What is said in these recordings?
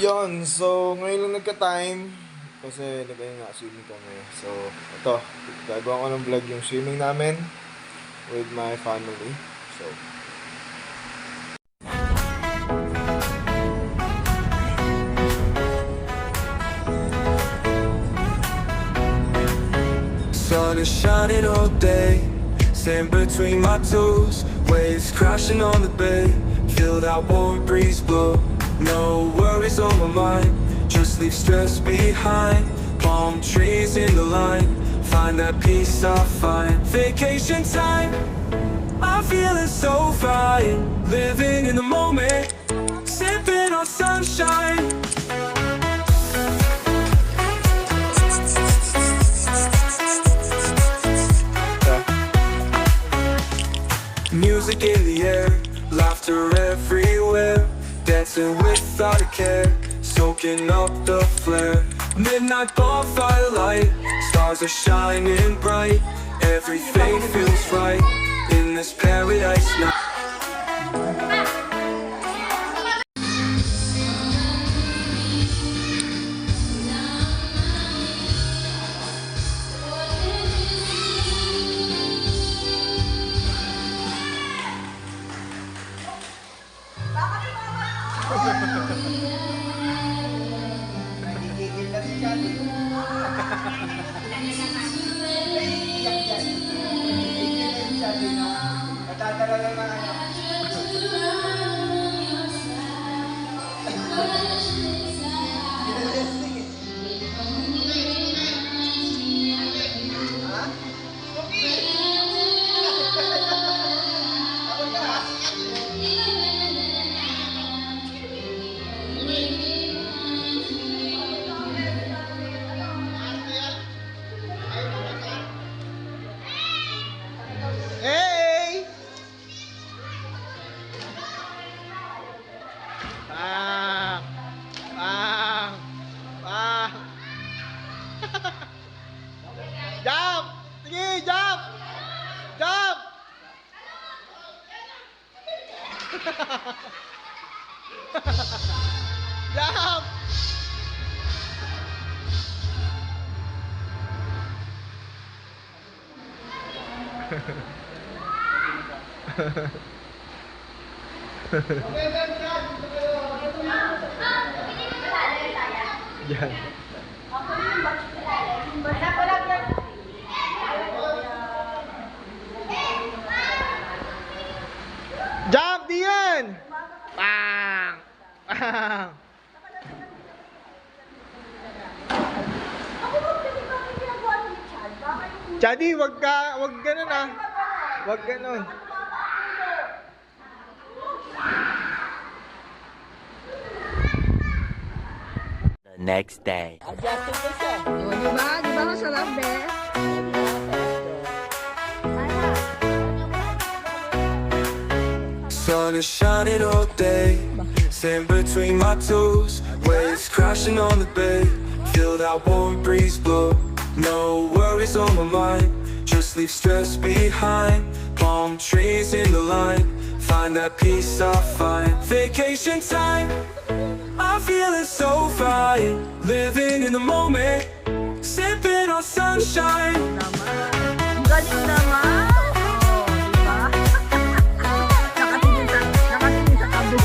Yon, so ngayon lang nagka-time kasi nga swimming kami. So, ito, gagawa ko ng vlog yung swimming namin with my family. So, sun is shining all day, sand between my toes, waves crashing on the bay, feel that warm breeze blow. No worries on my mind, just leave stress behind. Palm trees in the line, find that peace I find. Vacation time, I'm feeling so fine. Living in the moment, sipping on sunshine. Music in the air, laughter everywhere, dancing without a care, soaking up the flare. Midnight bonfire light, stars are shining bright, everything feels right in this paradise night. Nagigigil na si Chad. Iyak dyan. Nagigigil na si Chad na natatala lang na ano. Ha? Ako na. Hey! Bang! Bang! Bang! Jump! Sige, jump! Jump! Jump! yan. Jump, Dian! Bang! Bang! Chadi, wag ganun ah. Wag ganun. The next day. Adjusted ko siya. O, diba? Diba masarap, be? Sun is shining all day, sand between my toes, waves crashing on the bay, feel that warm breeze blow. No worries on my mind, just leave stress behind. Palm trees in the line, find that peace I find. Vacation time, I'm feeling so fine. Living in the moment, sipping on sunshine. Ang galing naman. O, diba? Nakatingin sa tabi.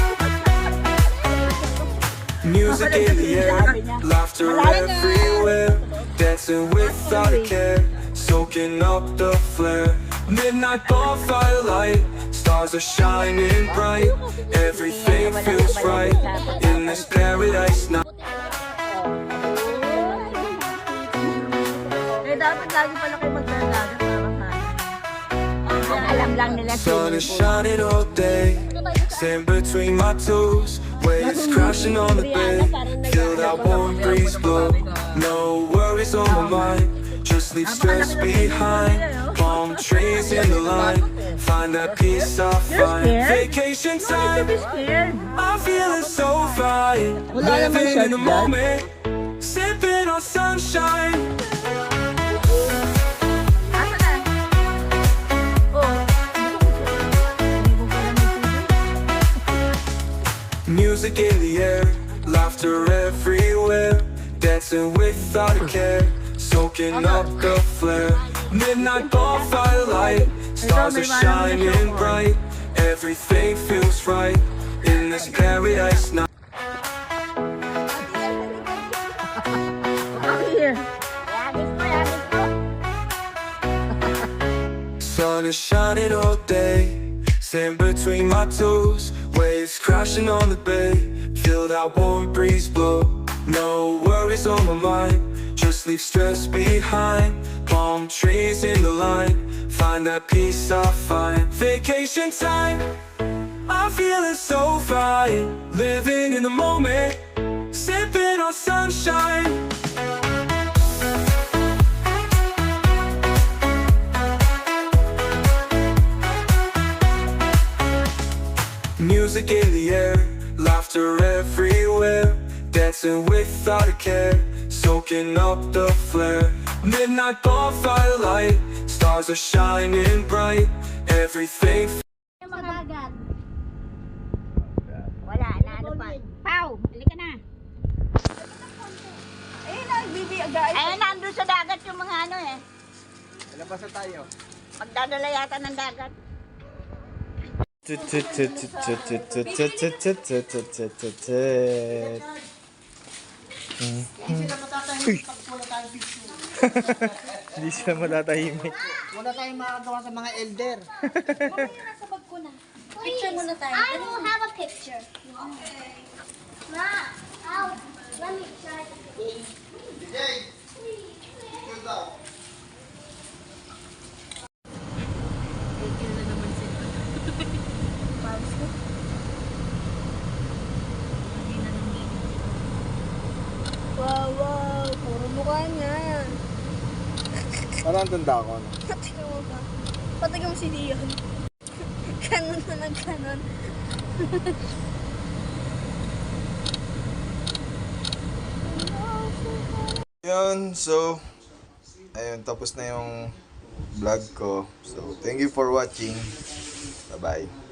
Music in the air, laughter everywhere, dancing without a care, soaking up the flare. Midnight bonfire light, stars are shining bright, everything feels right in this paradise night. Eh, dapat lagi pala kayo magdadagat para sa ang alam lang nila Sun is shining all day, sand between my toes, waves crashing on the bay, feel that warm breeze blow. No worries on my mind, just leave stress behind. Palm trees in the line, find that peace I find. Vacation time, I'm feeling so fine. Living in the moment, sipping on sunshine. Music in the air, laughter Laughter everywhere, dancing without a care, soaking up the flare. Midnight bonfire light, stars are shining bright. Everything feels right in this paradise night. Sun is shining all day, sand between my toes, waves crashing on the bay. Feel that warm breeze blow, no worries on my mind. Just leave stress behind, palm trees in the line. Find that peace I find. Vacation time, I'm feeling so fine. Living in the moment, sipping on sunshine. Music in the air, laughter everywhere, dancing without a care, soaking up the flare. Midnight bonfire light, stars are shining bright. Everything Yung mga dagat. Wala na, ano pa? Pau, halika na. Ayun na, bibi agay. Ayun, nandun sa dagat yung mga ano eh. Labas na tayo. Magdadala yata ng dagat. Hindi sila matatahimik. Wala tayong makagawa sa mga elder. Picture muna tayo. I will have a picture. Ma, let me try. Wow, wow. Puro mukha niya. Parang tanda ko. No? Patigam mo ba? Patigam si Dion. Kanon na ng kanon. Yun, so ayun, tapos na yung vlog ko. So, thank you for watching. Bye-bye.